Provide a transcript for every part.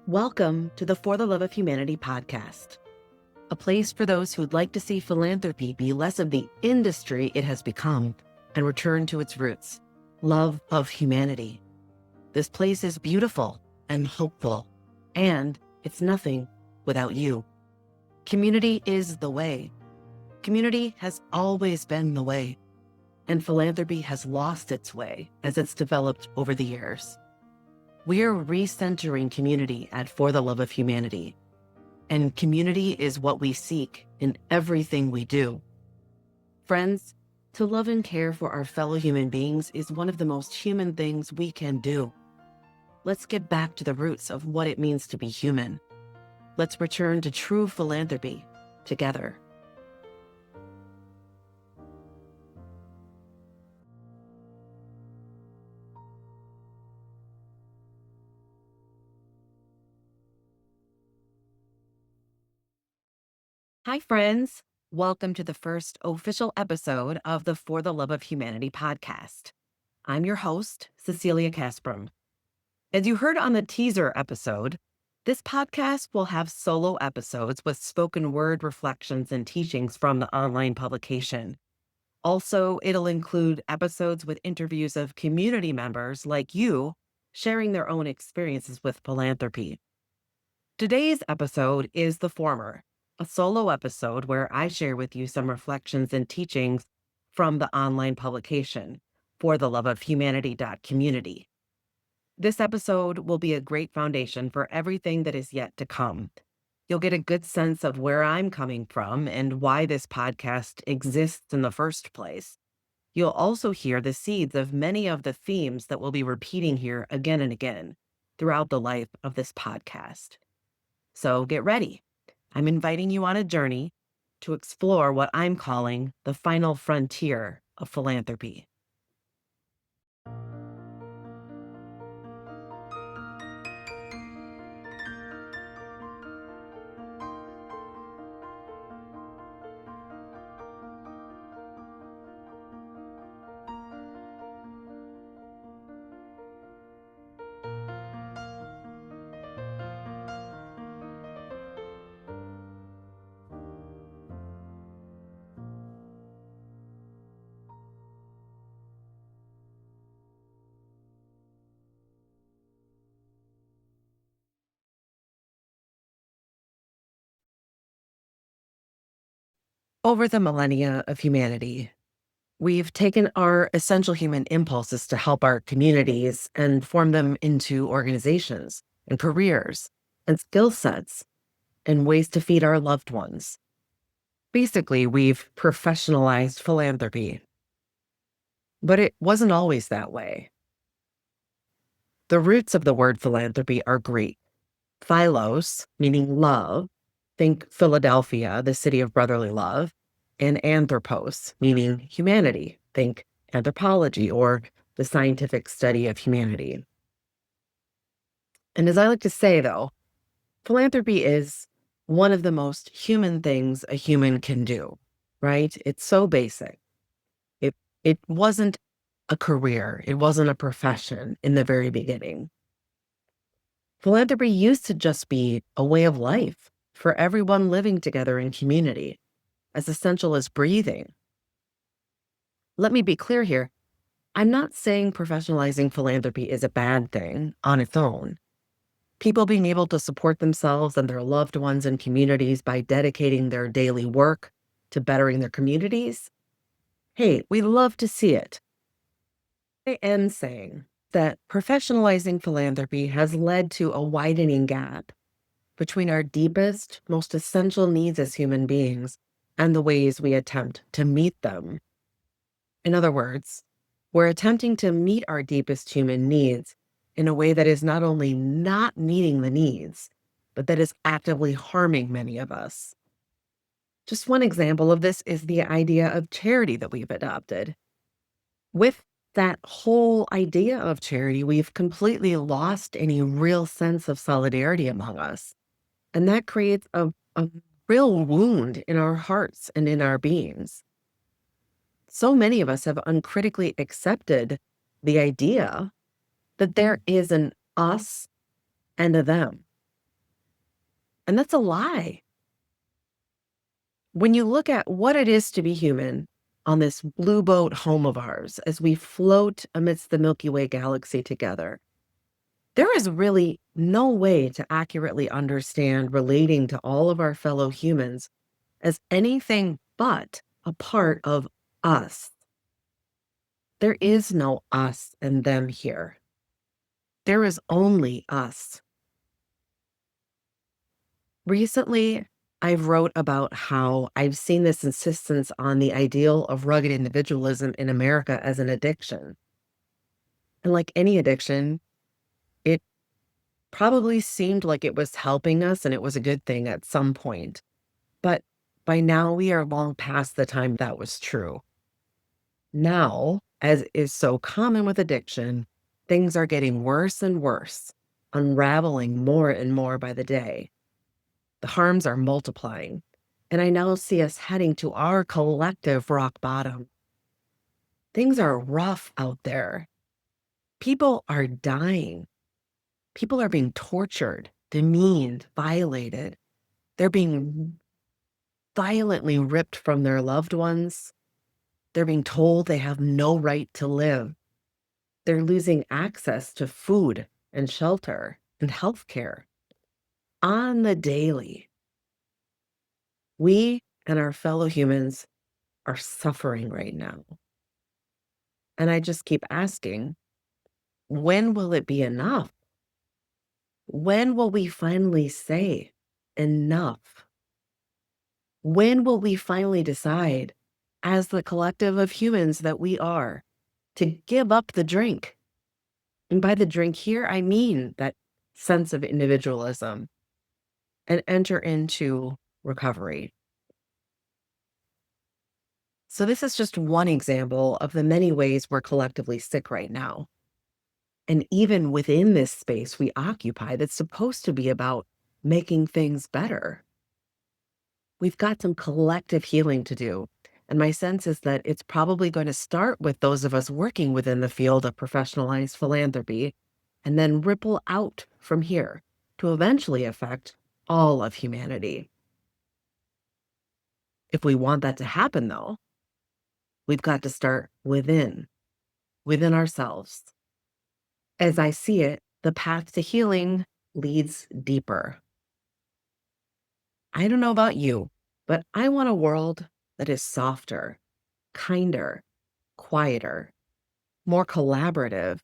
Welcome to the For the Love of Humanity podcast, a place for those who'd like to see philanthropy be less of the industry it has become and return to its roots, love of humanity. This place is beautiful and hopeful, and it's nothing without you. Community is the way. Community has always been the way, and philanthropy has lost its way as it's developed over the years. We're recentering community at For the Love of Humanity, and community is what we seek in everything we do. Friends, to love and care for our fellow human beings is one of the most human things we can do. Let's get back to the roots of what it means to be human. Let's return to true philanthropy together. Hi, friends. Welcome to the first official episode of the For the Love of Humanity podcast. I'm your host, Cecilia Kasprum. As you heard on the teaser episode, this podcast will have solo episodes with spoken word reflections and teachings from the online publication. Also, it'll include episodes with interviews of community members like you sharing their own experiences with philanthropy. Today's episode is the former, a solo episode where I share with you some reflections and teachings from the online publication, For the Love of Humanity.community. This episode will be a great foundation for everything that is yet to come. You'll get a good sense of where I'm coming from and why this podcast exists in the first place. You'll also hear the seeds of many of the themes that we'll be repeating here again and again throughout the life of this podcast. So get ready. I'm inviting you on a journey to explore what I'm calling the final frontier of philanthropy. Over the millennia of humanity, we've taken our essential human impulses to help our communities and form them into organizations and careers and skill sets and ways to feed our loved ones. Basically, we've professionalized philanthropy. But it wasn't always that way. The roots of the word philanthropy are Greek. Philos, meaning love, think Philadelphia, the city of brotherly love, and anthropos, meaning humanity, think anthropology or the scientific study of humanity. And as I like to say, though, philanthropy is one of the most human things a human can do, right? It's so basic. It wasn't a career. It wasn't a profession in the very beginning. Philanthropy used to just be a way of life for everyone living together in community, as essential as breathing. Let me be clear here. I'm not saying professionalizing philanthropy is a bad thing on its own. People being able to support themselves and their loved ones and communities by dedicating their daily work to bettering their communities, hey, we love to see it. I am saying that professionalizing philanthropy has led to a widening gap between our deepest, most essential needs as human beings and the ways we attempt to meet them. In other words, we're attempting to meet our deepest human needs in a way that is not only not meeting the needs, but that is actively harming many of us. Just one example of this is the idea of charity that we've adopted. With that whole idea of charity, we've completely lost any real sense of solidarity among us. And that creates a real wound in our hearts and in our beings. So many of us have uncritically accepted the idea that there is an us and a them. And that's a lie. When you look at what it is to be human on this blue boat home of ours, as we float amidst the Milky Way galaxy together, there is really no way to accurately understand relating to all of our fellow humans as anything but a part of us. There is no us and them here. There is only us. Recently, I've wrote about how I've seen this insistence on the ideal of rugged individualism in America as an addiction. And like any addiction, it probably seemed like it was helping us and it was a good thing at some point. But by now, we are long past the time that was true. Now, as is so common with addiction, things are getting worse and worse, unraveling more and more by the day. The harms are multiplying, and I now see us heading to our collective rock bottom. Things are rough out there. People are dying. People are being tortured, demeaned, violated. They're being violently ripped from their loved ones. They're being told they have no right to live. They're losing access to food and shelter and healthcare on the daily. We and our fellow humans are suffering right now. And I just keep asking, when will it be enough? When will we finally say enough? When will we finally decide, as the collective of humans that we are, to give up the drink? And by the drink here, I mean that sense of individualism and enter into recovery. So, this is just one example of the many ways we're collectively sick right now. And even within this space we occupy, that's supposed to be about making things better, we've got some collective healing to do. And my sense is that it's probably going to start with those of us working within the field of professionalized philanthropy and then ripple out from here to eventually affect all of humanity. If we want that to happen, though, we've got to start within ourselves. As I see it, the path to healing leads deeper. I don't know about you, but I want a world that is softer, kinder, quieter, more collaborative,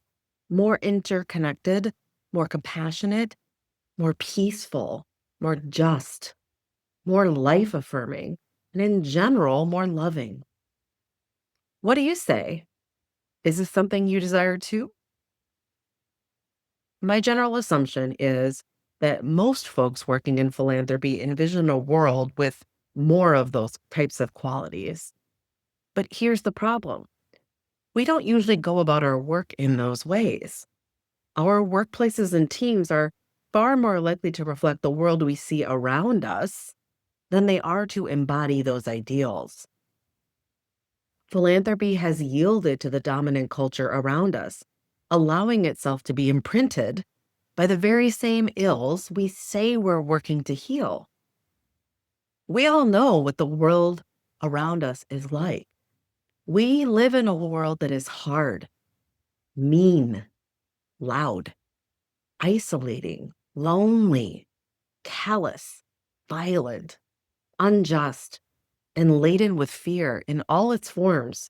more interconnected, more compassionate, more peaceful, more just, more life affirming, and in general, more loving. What do you say? Is this something you desire too? My general assumption is that most folks working in philanthropy envision a world with more of those types of qualities. But here's the problem: we don't usually go about our work in those ways. Our workplaces and teams are far more likely to reflect the world we see around us than they are to embody those ideals. Philanthropy has yielded to the dominant culture around us, allowing itself to be imprinted by the very same ills we say we're working to heal. We all know what the world around us is like. We live in a world that is hard, mean, loud, isolating, lonely, callous, violent, unjust, and laden with fear in all its forms.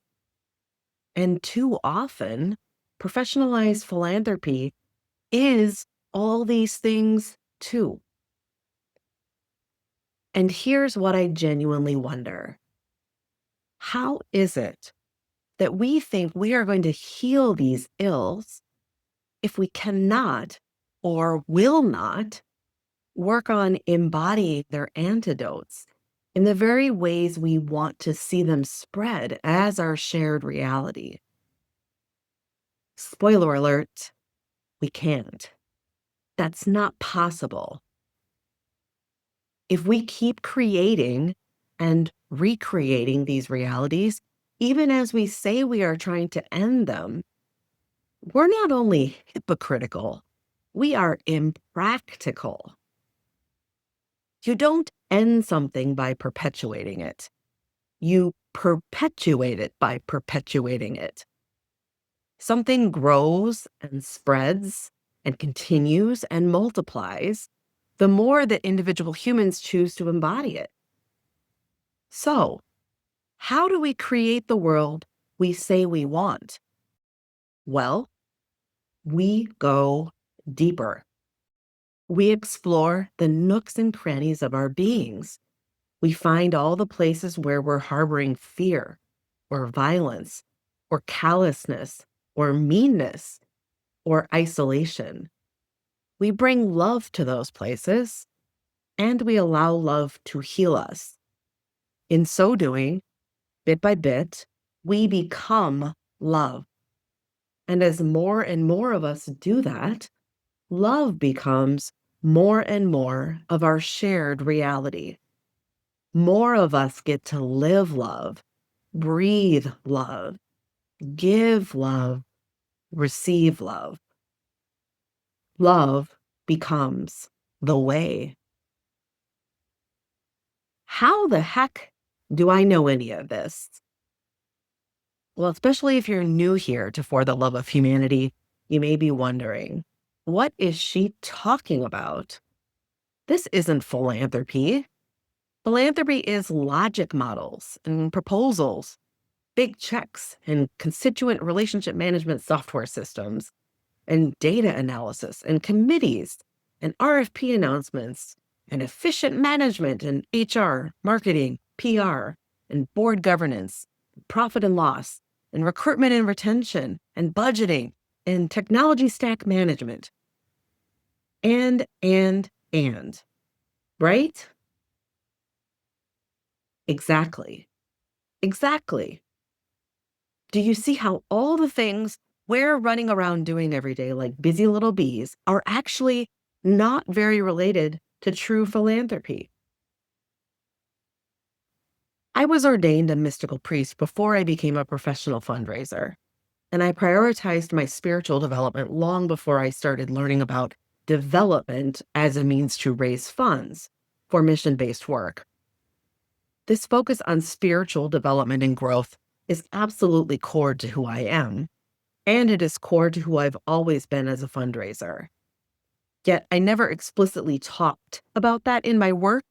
And too often, professionalized philanthropy is all these things too. And here's what I genuinely wonder: how is it that we think we are going to heal these ills if we cannot or will not work on embodying their antidotes in the very ways we want to see them spread as our shared reality? Spoiler alert, we can't. That's not possible. If we keep creating and recreating these realities, even as we say we are trying to end them, we're not only hypocritical, we are impractical. You don't end something by perpetuating it. You perpetuate it by perpetuating it. Something grows and spreads and continues and multiplies the more that individual humans choose to embody it. So, how do we create the world we say we want? Well, we go deeper. We explore the nooks and crannies of our beings. We find all the places where we're harboring fear or violence or callousness or meanness or isolation. We bring love to those places and we allow love to heal us. In so doing, bit by bit, we become love. And as more and more of us do that, love becomes more and more of our shared reality. More of us get to live love, breathe love, give love, receive love. Love becomes the way. How the heck do I know any of this? Well, especially if you're new here to For the Love of Humanity, you may be wondering, what is she talking about? This isn't philanthropy. Philanthropy is logic models and proposals, big checks and constituent relationship management software systems, and data analysis and committees and RFP announcements and efficient management and HR, marketing, PR, and board governance, profit and loss, and recruitment and retention, and budgeting, and technology stack management. And, right? Exactly. Exactly. Do you see how all the things we're running around doing every day, like busy little bees, are actually not very related to true philanthropy? I was ordained a mystical priest before I became a professional fundraiser, and I prioritized my spiritual development long before I started learning about development as a means to raise funds for mission based work. This focus on spiritual development and growth is absolutely core to who I am, and it is core to who I've always been as a fundraiser. Yet I never explicitly talked about that in my work,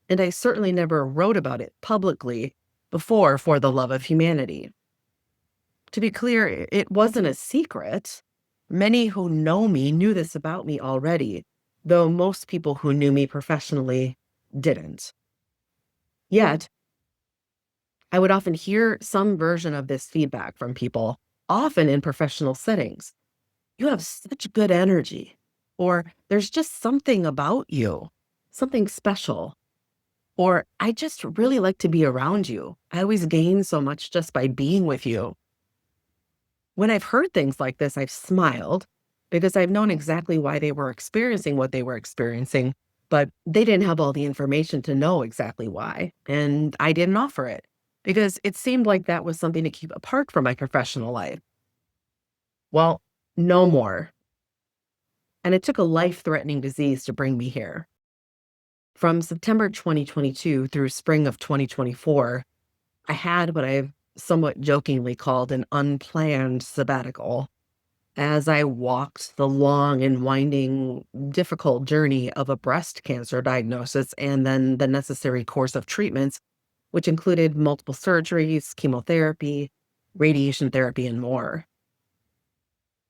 and I certainly never wrote about it publicly before For the Love of Humanity. To be clear, it wasn't a secret. Many who know me knew this about me already, though most people who knew me professionally didn't. Yet, I would often hear some version of this feedback from people, often in professional settings. You have such good energy, or there's just something about you, something special, or I just really like to be around you. I always gain so much just by being with you. When I've heard things like this, I've smiled because I've known exactly why they were experiencing what they were experiencing, but they didn't have all the information to know exactly why. And I didn't offer it because it seemed like that was something to keep apart from my professional life. Well, no more. And it took a life-threatening disease to bring me here. From September 2022 through spring of 2024, I had what I've somewhat jokingly called an unplanned sabbatical as I walked the long and winding, difficult journey of a breast cancer diagnosis and then the necessary course of treatments, which included multiple surgeries, chemotherapy, radiation therapy, and more.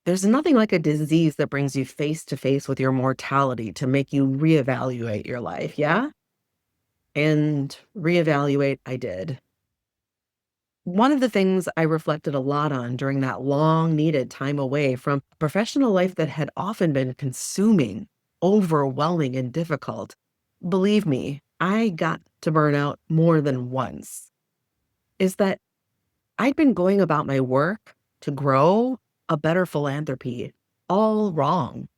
There's nothing like a disease that brings you face to face with your mortality to make you reevaluate your life, yeah? And reevaluate I did. One of the things I reflected a lot on during that long needed time away from professional life that had often been consuming, overwhelming, and difficult. Believe me, I got to burn out more than once. Is that I'd been going about my work to grow a better philanthropy all wrong.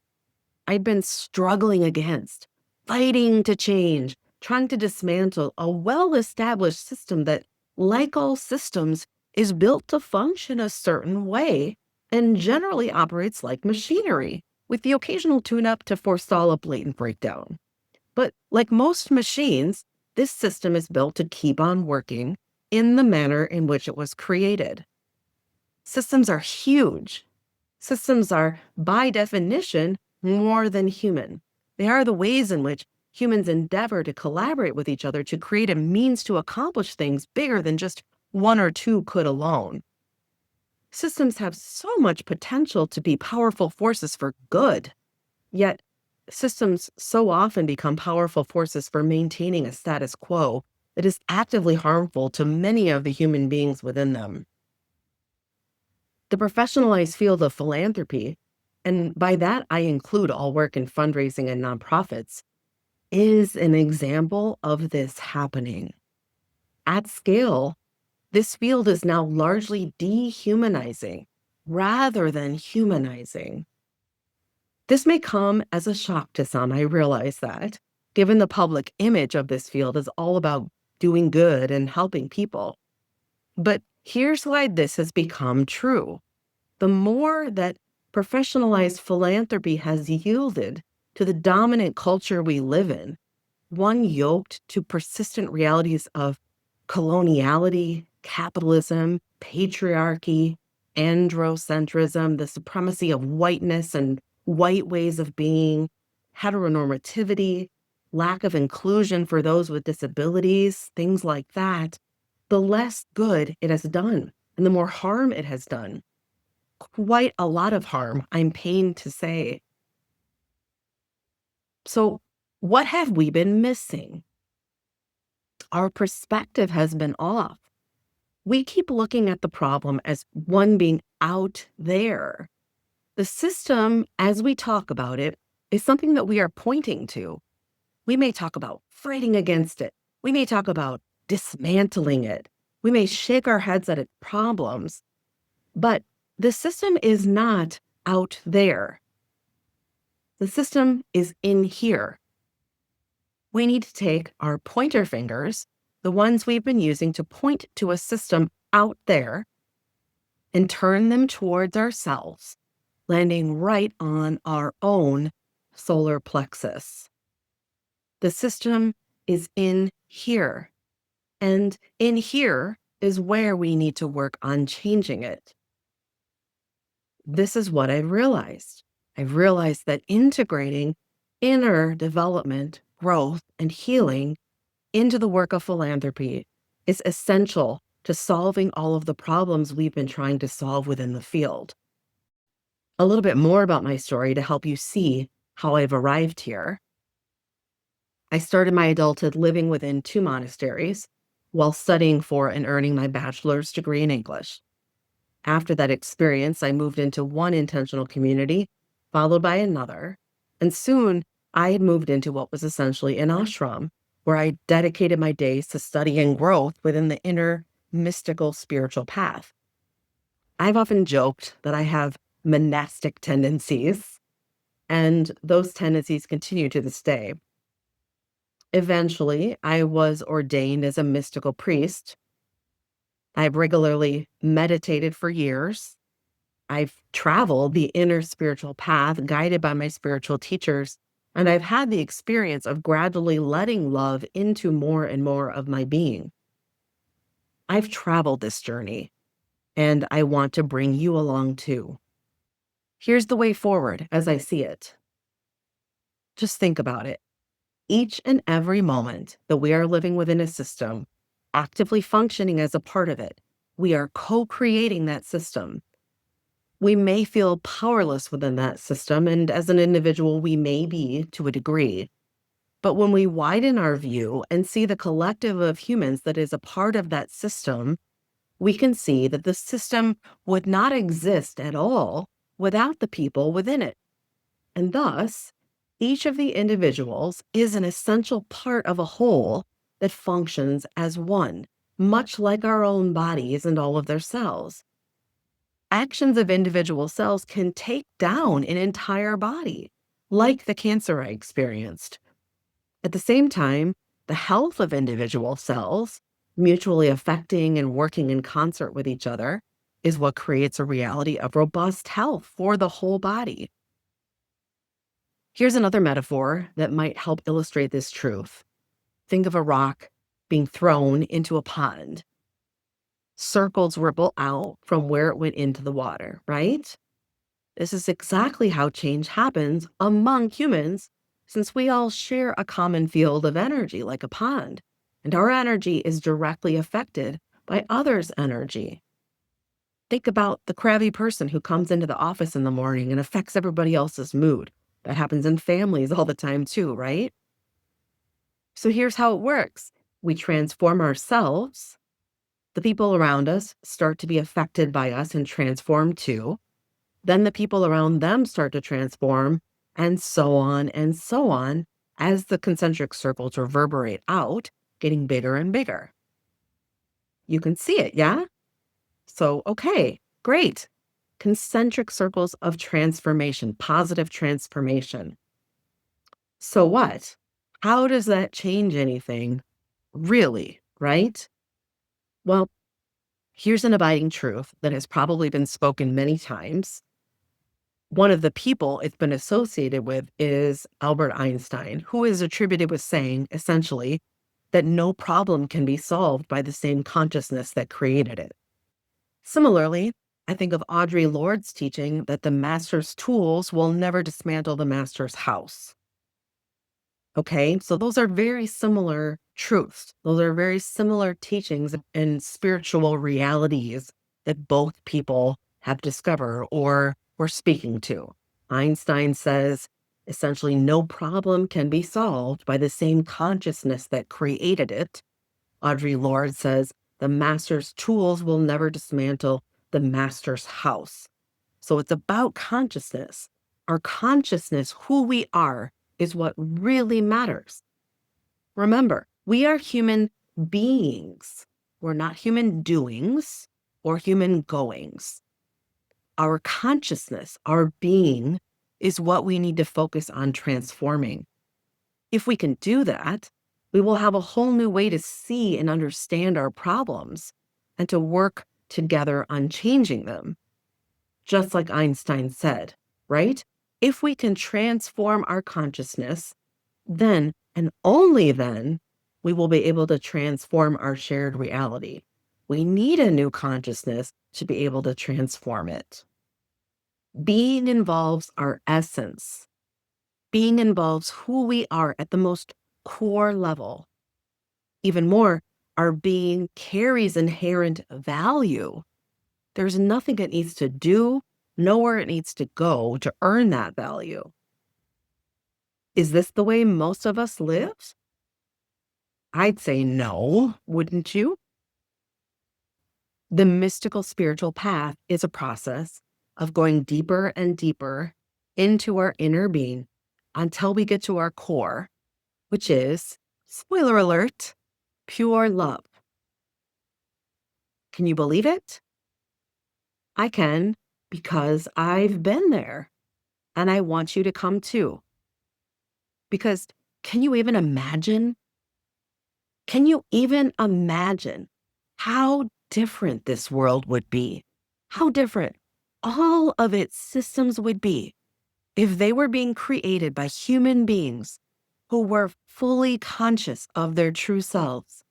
I'd been struggling against, fighting to change, trying to dismantle a well established system that, like all systems, is built to function a certain way and generally operates like machinery, with the occasional tune up to forestall a blatant breakdown. But like most machines, this system is built to keep on working in the manner in which it was created. Systems are huge. Systems are, by definition, more than human. They are the ways in which humans endeavor to collaborate with each other to create a means to accomplish things bigger than just one or two could alone. Systems have so much potential to be powerful forces for good, yet systems so often become powerful forces for maintaining a status quo that is actively harmful to many of the human beings within them. The professionalized field of philanthropy, and by that I include all work in fundraising and nonprofits, is an example of this happening. At scale, this field is now largely dehumanizing rather than humanizing. This may come as a shock to some, I realize that, given the public image of this field is all about doing good and helping people. But here's why this has become true. The more that professionalized philanthropy has yielded to the dominant culture we live in, one yoked to persistent realities of coloniality, capitalism, patriarchy, androcentrism, the supremacy of whiteness and white ways of being, heteronormativity, lack of inclusion for those with disabilities, things like that, the less good it has done and the more harm it has done. Quite a lot of harm, I'm pained to say. So, what have we been missing? Our perspective has been off. We keep looking at the problem as one being out there. The system, as we talk about it, is something that we are pointing to. We may talk about fighting against it. We may talk about dismantling it. We may shake our heads at its problems. But the system is not out there. The system is in here. We need to take our pointer fingers, the ones we've been using to point to a system out there, and turn them towards ourselves, landing right on our own solar plexus. The system is in here, and in here is where we need to work on changing it. This is what I've realized. I've realized that integrating inner development, growth, and healing into the work of philanthropy is essential to solving all of the problems we've been trying to solve within the field. A little bit more about my story to help you see how I've arrived here. I started my adulthood living within 2 monasteries while studying for and earning my bachelor's degree in English. After that experience, I moved into one intentional community, followed by another, and soon I had moved into what was essentially an ashram, where I dedicated my days to studying growth within the inner mystical spiritual path. I've often joked that I have monastic tendencies, and those tendencies continue to this day. Eventually, I was ordained as a mystical priest. I've regularly meditated for years. I've traveled the inner spiritual path guided by my spiritual teachers, and I've had the experience of gradually letting love into more and more of my being. I've traveled this journey, and I want to bring you along too. Here's the way forward as I see it. Just think about it. Each and every moment that we are living within a system, actively functioning as a part of it, we are co-creating that system. We may feel powerless within that system, and as an individual, we may be to a degree. But when we widen our view and see the collective of humans that is a part of that system, we can see that the system would not exist at all without the people within it. And thus, each of the individuals is an essential part of a whole that functions as one, much like our own bodies and all of their cells. Actions of individual cells can take down an entire body, like the cancer I experienced. At the same time, the health of individual cells, mutually affecting and working in concert with each other, is what creates a reality of robust health for the whole body. Here's another metaphor that might help illustrate this truth. Think of a rock being thrown into a pond. Circles ripple out from where it went into the water, right? This is exactly how change happens among humans, since we all share a common field of energy like a pond, and our energy is directly affected by others' energy. Think about the crabby person who comes into the office in the morning and affects everybody else's mood. That happens in families all the time too, right? So here's how it works. We transform ourselves. The people around us start to be affected by us and transform too. Then the people around them start to transform, and so on, as the concentric circles reverberate out, getting bigger and bigger. You can see it, yeah? So, okay, great. Concentric circles of transformation, positive transformation. So what? How does that change anything? Really, right? Well, here's an abiding truth that has probably been spoken many times. One of the people it's been associated with is Albert Einstein, who is attributed with saying, essentially, that no problem can be solved by the same consciousness that created it. Similarly, I think of Audre Lorde's teaching that the master's tools will never dismantle the master's house. Okay, so those are very similar truths. Those are very similar teachings and spiritual realities that both people have discovered or were speaking to. Einstein says essentially no problem can be solved by the same consciousness that created it. Audre Lorde says the master's tools will never dismantle the master's house. So it's about consciousness. Our consciousness, who we are, is what really matters. Remember, we are human beings. We're not human doings or human goings. Our consciousness, our being, is what we need to focus on transforming. If we can do that, we will have a whole new way to see and understand our problems and to work together on changing them. Just like Einstein said, right? If we can transform our consciousness, then and only then we will be able to transform our shared reality. We need a new consciousness to be able to transform it. Being involves our essence. Being involves who we are at the most core level. Even more, our being carries inherent value. There's nothing it needs to do, nowhere it needs to go to earn that value. Is this the way most of us live? I'd say no, wouldn't you? The mystical spiritual path is a process of going deeper and deeper into our inner being until we get to our core, which is, spoiler alert, pure love. Can you believe it? I can, because I've been there, and I want you to come too. Because can you even imagine? Can you even imagine how different this world would be? How different all of its systems would be if they were being created by human beings who were fully conscious of their true selves,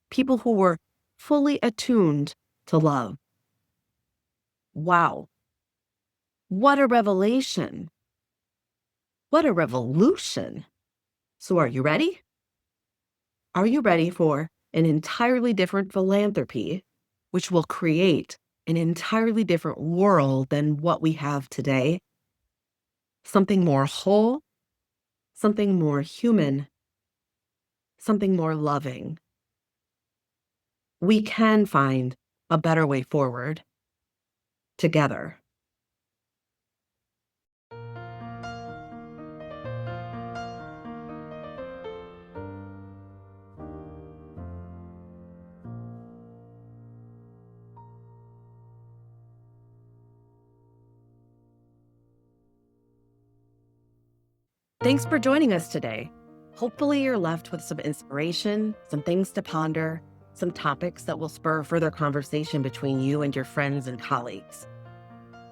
people who were fully attuned to love. Wow. What a revelation. What a revolution. So are you ready? Are you ready for an entirely different philanthropy, which will create an entirely different world than what we have today? Something more whole, something more human, something more loving. We can find a better way forward together. Thanks for joining us today. Hopefully, you're left with some inspiration, some things to ponder, some topics that will spur further conversation between you and your friends and colleagues.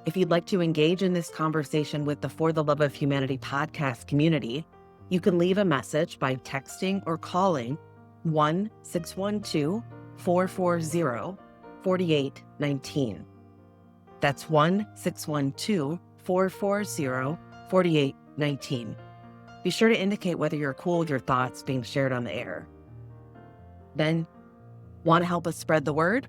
If you'd like to engage in this conversation with the For the Love of Humanity podcast community, you can leave a message by texting or calling 1-612-440-4819. That's 1-612-440-4819. Be sure to indicate whether you're cool with your thoughts being shared on the air. Then, want to help us spread the word?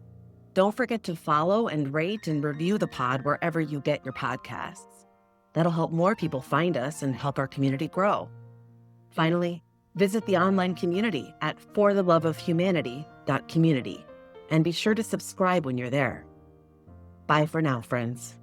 Don't forget to follow and rate and review the pod wherever you get your podcasts. That'll help more people find us and help our community grow. Finally, visit the online community at fortheloveofhumanity.community and be sure to subscribe when you're there. Bye for now, friends.